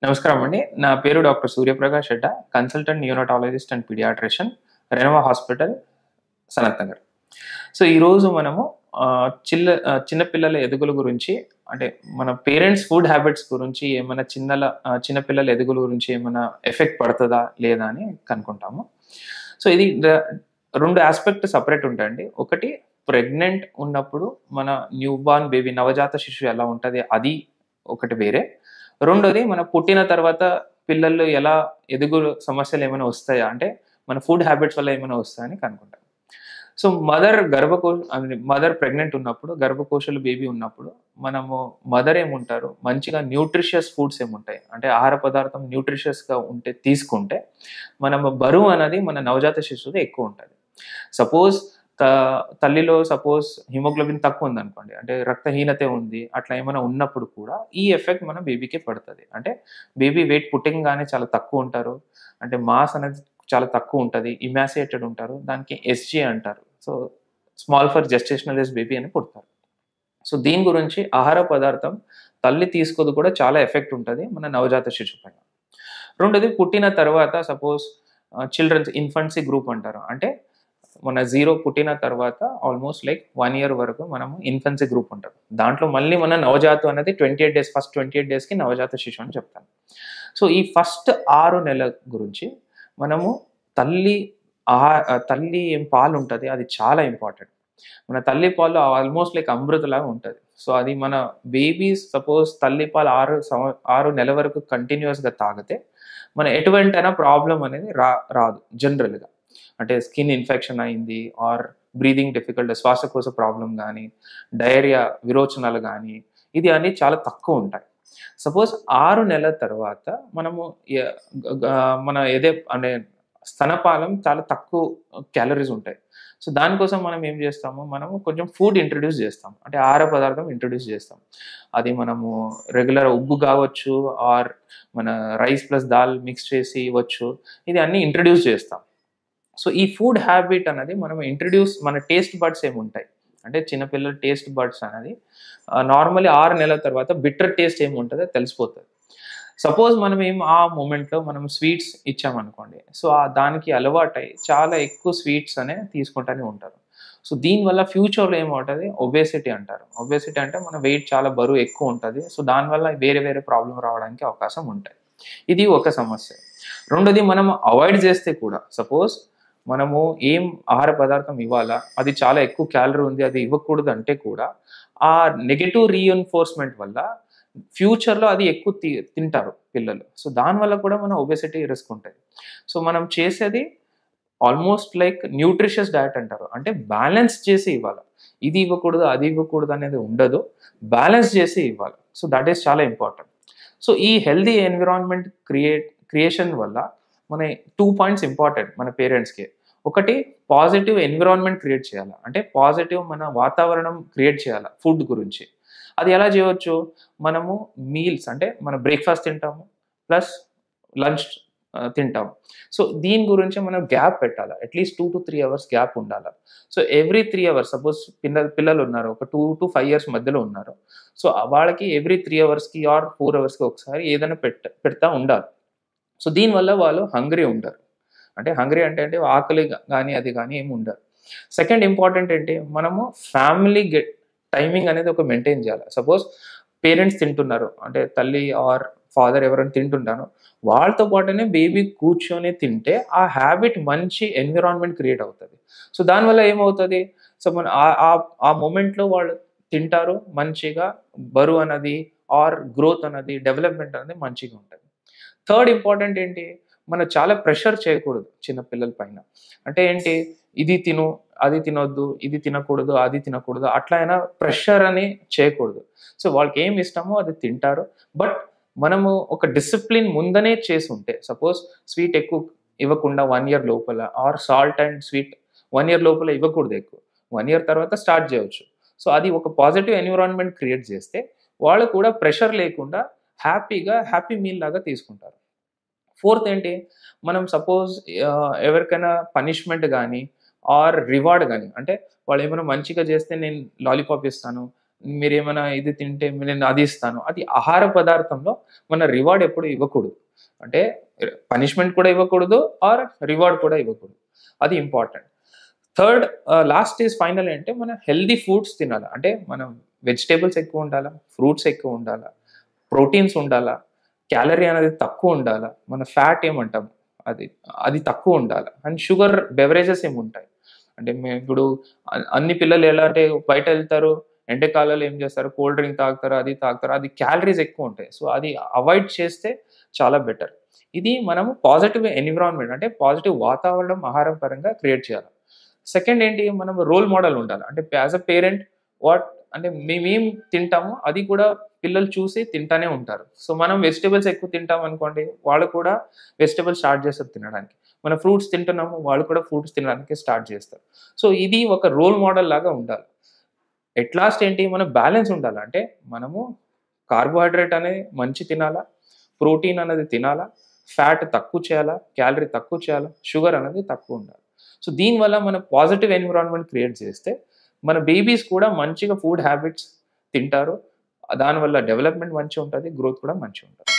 నమస్కారం అండి. నా పేరు doctor Suryaprakash Reddy. Consultant neurotologist and paediatrician, Renova hospital, Sanath Nagar. So, ఈరోజు మనము చిన్న పిల్లల ఎదుగుల గురించి, అంటే మన పేరెంట్స్ ఫుడ్ హ్యాబిట్స్ గురించి ఏమైనా చిన్న పిల్లల ఎదుగుల గురించి ఏమైనా ఎఫెక్ట్ పడతదా? లేదా? అని కనుక్కుంటాము. సో, ఇది 2 యాస్పెక్ట్ సెపరేట్ ఉంటాయండి. ఒకటి, ప్రెగ్నెంట్ ఉన్నప్పుడు మన న్యూ బార్న్ బేబీ, నవజాత శిశువు ఎలా ఉంటది, అది ఒకటి వేరే. రెండోది, మన పుట్టిన తర్వాత పిల్లలు ఎలా ఎదుగులు సమస్యలేమైనా వస్తాయా? అంటే మన ఫుడ్ హ్యాబిట్స్ వల్ల ఏమైనా వస్తాయా అని కనుక్కుంటాం. సో, మదర్ ప్రెగ్నెంట్ ఉన్నప్పుడు, గర్భకోశంలో బేబీ ఉన్నప్పుడు మనము మదర్ ఏముంటారు, మంచిగా న్యూట్రిషియస్ ఫుడ్స్ ఏముంటాయి, అంటే ఆహార పదార్థం న్యూట్రిషియస్‌గా తీసుకుంటే మనము బరువు అనేది మన నవజాత శిశువుది ఎక్కువుంటది. సపోజ్ త తల్లిలో హిమోగ్లోబిన్ తక్కువుందనుకోండి, అంటే రక్తహీనత ఉంది, అట్లా ఏమైనా ఉన్నప్పుడు కూడా ఈ ఎఫెక్ట్ మన బేబీకే పడతది. అంటే బేబీ వెయిట్ పుట్టింగానే చాలా తక్కువుంటారు. అంటే మాస్ అనేది చాలా తక్కువుంటది. ఇమాసియేటెడ్ ఉంటారు. దానికి ఎస్‌జీ అంటారు. So, small for gestational age baby అని పుడతారు. సో, దీని గురించి ఆహార పదార్థం తల్లి తీసుకోదు కూడా చాలా ఎఫెక్ట్ ఉంటది మన నవజాత శిశువు పైన. రెండోది, పుట్టిన తర్వాత సపోజ్ ఇన్ఫాన్సీ గ్రూప్ అంటారు. అంటే మన 0 పుట్టిన తర్వాత ఆల్మోస్ట్ లైక్ 1 ఇయర్ వరకు మనము ఇన్ఫాన్సీ గ్రూప్ ఉంటది. దాంట్లో మళ్ళీ మన నవజాతు అనేది 28 డేస్, ఫస్ట్ 28 డేస్‌కి నవజాత శిశువు అని చెప్తాను. సో, ఈ ఫస్ట్ 6 నెలల గురించి మనము తల్లి తల్లి ఏం పాలుంటది, అది చాలా ఇంపార్టెంట్. మన తల్లి పాలు ఆల్మోస్ట్ లైక్ అమృతలాగా ఉంటది. సో, అది మన బేబీస్ సపోజ్ తల్లి పాలు 6 నెలల వరకు కంటిన్యూయస్‌గా తాగితే మన ఎటువంటైనా ప్రాబ్లమ్ అనేది రాదు జనరల్‌గా. అంటే స్కిన్ ఇన్ఫెక్షన్ అయింది ఆర్ బ్రీతింగ్ డిఫికల్టీ, శ్వాసకోశ ప్రాబ్లమ్ గానీ, డయేరియా, విరోచనాలు గానీ, ఇది అన్నీ చాలా తక్కువుంటాయి. సపోజ్ 6 నెలల తర్వాత మనము య గ గ మన అంటే స్తనపాలం చాలా తక్కువ క్యాలరీస్ ఉంటాయి. సో, దానికోసం మనం ఏం జేస్తాము, మనము కొంచెం ఫుడ్ ఇంట్రొడ్యూస్ జేస్తాం. అంటే ఆహార పదార్థం ఇంట్రొడ్యూస్ జేస్తాం. అది మనము రెగ్యులర్ ఉగ్గు గావచ్చు ఆర్ మన రైస్ ప్లస్ దాల్ మిక్స్ చేసి ఇవ్వచ్చు. ఇది అన్నీ ఇంట్రొడ్యూస్ జేస్తాం. సో, ఈ ఫుడ్ హ్యాబిట్ అనేది మనం మన టేస్ట్ బడ్స్ ఏముంటాయి, అంటే చిన్న పిల్లల టేస్ట్ బడ్స్ అనేది నార్మల్లీ 6 నెలల తర్వాత బిట్టర్ టేస్ట్ ఏముంటదో తెలిసిపోతది. సపోజ్ ఆ మొమెంట్‌లో మనం స్వీట్స్ ఇచ్చామనుకోండి. సో, దానికి అలవాటై చాలా ఎక్కువ స్వీట్స్ తీసుకుంటానే ఉంటారు. సో, దీనివల్ల ఫ్యూచర్‌లో ఏమవుతది, ఒబేసిటీ అంటారు. ఒబేసిటీ అంటే మన వెయిట్ చాలా బరువు ఎక్కువుంటది. సో, దానివల్ల వేరే వేరే ప్రాబ్లమ్ రావడానికి అవకాశం ఉంటాయి. ఇది ఒక సమస్య. రెండోది, మనం అవాయిడ్ చేస్తే కూడా సపోజ్ మనము ఏం ఆహార పదార్థం ఇవ్వాలా, అది చాలా ఎక్కువ క్యాలరీ ఉంది, అది ఇవ్వకూడదు అంటే కూడా ఆ నెగెటివ్ రీఇన్ఫోర్స్‌మెంట్ వల్ల ఫ్యూచర్‌లో అది ఎక్కువ తింటారు పిల్లలు. సో, దానివల్ల కూడా మన ఒబేసిటీ రిస్క్ ఉంటది. సో, మనం చేసేది ఆల్మోస్ట్ లైక్ న్యూట్రిషియస్ డయట్ అంటారు. అంటే బ్యాలెన్స్ చేసి ఇవ్వాలి. ఇది ఇవ్వకూడదు, అది ఇవ్వకూడదు అనేది ఉండదు. బ్యాలెన్స్ చేసి ఇవ్వాలి. సో, దట్ ఈస్ చాలా ఇంపార్టెంట్. సో, ఈ హెల్తీ ఎన్విరాన్మెంట్ క్రియేషన్ వల్ల మన 2 పాయింట్స్ ఇంపార్టెంట్ మన పేరెంట్స్‌కి. ఒకటి, పాజిటివ్ ఎన్విరాన్మెంట్ క్రియేట్ చేయాలి. అంటే పాజిటివ్ మన వాతావరణం క్రియేట్ చేయాలి ఫుడ్ గురించి. అది ఎలా చేయవచ్చు? మనము మీల్స్, అంటే మన బ్రేక్‌ఫాస్ట్ తింటాము, ప్లస్ లంచ్ తింటాము. సో, దీని గురించి మనం గ్యాప్ పెట్టాలి. అట్‌లీస్ట్ 2-3 అవర్స్ గ్యాప్ ఉండాల. సో, ఎవ్రీ 3 అవర్స్ సపోజ్ పిల్లలున్నారు. ఒక 2-5 ఇయర్స్ మధ్యలో ఉన్నారు. సో, వాళ్ళకి ఎవ్రీ 3 అవర్స్‌కి ఆర్ 4 అవర్స్‌కి ఒకసారి ఏదైనా పెడతా ఉండాలి. సో, దీనివల్ల వాళ్ళు హంగ్రీ ఉండరు. అంటే హంగ్రీ అంటే ఆకలి గాని, అది గాని ఏమి ఉండదు. సెకండ్ ఇంపార్టెంట్ ఏంటి, మనము ఫ్యామిలీ టైమింగ్ అనేది ఒక మెయింటైన్ చేయాలి. సపోజ్ పేరెంట్స్ తింటున్నారు, అంటే తల్లి ఆర్ ఫాదర్ ఎవరైనా తింటున్నారో వాళ్ళతో పాటునే బేబీ కూర్చొని తింటే ఆ హ్యాబిట్ మంచి ఎన్విరాన్మెంట్ క్రియేట్ అవుతది. సో, దానివల్ల ఏమవుతది, సో, మన ఆ మొమెంట్‌లో వాళ్ళు తింటారు మంచిగా, బరువు అన్నది ఆర్ గ్రోత్ అన్నది, డెవలప్‌మెంట్ అనేది మంచిగా ఉంటది. థర్డ్ ఇంపార్టెంట్ ఏంటి, మనం చాలా ప్రెషర్ చేయకూడదు చిన్న పిల్లల పైన. అంటే ఏంటి, ఇది తిను, అది తినొద్దు, ఇది తినకూడదు, అది తినకూడదు, అట్లా అయినా ప్రెషర్ అని చేయకూడదు. సో, వాళ్ళకి ఏమి ఇష్టమో అది తింటారు. బట్ మనము ఒక డిసిప్లిన్ ముందనే చేసుంటే, సపోజ్ స్వీట్ ఎక్కువ ఇవ్వకుండా 1 ఇయర్ లోపల or salt and sweet 1 year లోపల ఇవ్వకూడదు ఎక్కువ. 1 ఇయర్ తర్వాత స్టార్ట్ చేయొచ్చు. సో, అది ఒక పాజిటివ్ ఎన్విరాన్మెంట్ క్రియేట్ చేస్తే వాళ్ళు కూడా ప్రెషర్ లేకుండా హ్యాపీ మీల్ లాగా తీసుకుంటారు. ఫోర్త్ ఏంటి, మనం సపోజ్ ఎవరికైనా పనిష్మెంట్ గానీ ఆర్ రివార్డ్ గానీ, అంటే వాళ్ళేమైనా మంచిగా చేస్తే నేను లాలీపాప్ ఇస్తాను, మీరేమైనా ఇది తింటే నేను అది ఇస్తాను. అది ఆహార పదార్థంలో మన రివార్డ్ ఎప్పుడు ఇవ్వకూడదు. అంటే పనిష్మెంట్ కూడా ఇవ్వకూడదు ఆర్ రివార్డ్ కూడా ఇవ్వకూడదు. అది important. Third last is final అంటే మనం హెల్తీ ఫుడ్స్ తినాలి. అంటే మనం వెజిటేబుల్స్ ఎక్కువ ఉండాలా, ఫ్రూట్స్ ఎక్కువ ఉండాలా, ప్రోటీన్స్ ఉండాలా, క్యాలరీ అనేది తక్కువ ఉండాలా, మన ఫ్యాట్ ఏమంటాం అది అది తక్కువ ఉండాలి. అండ్ షుగర్ బెవరేజెస్ ఏమి ఉంటాయి అంటే మేము ఇప్పుడు అన్ని పిల్లలు ఎలా అంటే బయట వెళ్తారు, ఎండాకాలంలో ఏం చేస్తారు, కోల్డ్ డ్రింక్ తాగుతారు, అది తాగుతారు, అది క్యాలరీస్ ఎక్కువ ఉంటాయి. సో అది అవాయిడ్ చేస్తే చాలా బెటర్. ఇది మనము పాజిటివ్ ఎన్విరాన్మెంట్ అంటే పాజిటివ్ వాతావరణం ఆహారం పరంగా క్రియేట్ చేయాలి. సెకండ్ ఏంటి, మనం రోల్ మోడల్ ఉండాలి. అంటే యాజ్ అ పేరెంట్ వాట్ అంటే మేమేం తింటామో అది కూడా పిల్లలు చూసి తింటానే ఉంటారు. సో మనం వెజిటేబుల్స్ ఎక్కువ తింటాం అనుకోండి, వాళ్ళు కూడా వెజిటేబుల్స్ స్టార్ట్ చేస్తారు తినడానికి. మన ఫ్రూట్స్ తింటున్నాము, వాళ్ళు కూడా ఫ్రూట్స్ తినడానికి స్టార్ట్ చేస్తారు. సో ఇది ఒక రోల్ మోడల్ లాగా ఉండాలి. ఎట్ లాస్ట్ ఏంటి, మన బ్యాలెన్స్ ఉండాలి. అంటే మనము కార్బోహైడ్రేట్ అనేది మంచి తినాలా, ప్రోటీన్ అనేది తినాలా, ఫ్యాట్ తక్కువ చేయాలా, క్యాలరీ తక్కువ చేయాలా, షుగర్ అనేది తక్కువ ఉండాలి. సో దీనివల్ల మనం పాజిటివ్ ఎన్విరాన్మెంట్ క్రియేట్ చేస్తే మన బేబీస్ కూడా మంచిగా ఫుడ్ హ్యాబిట్స్ తింటారు. దానివల్ల డెవలప్మెంట్ మంచిగా ఉంటుంది, గ్రోత్ కూడా మంచిగా ఉంటుంది.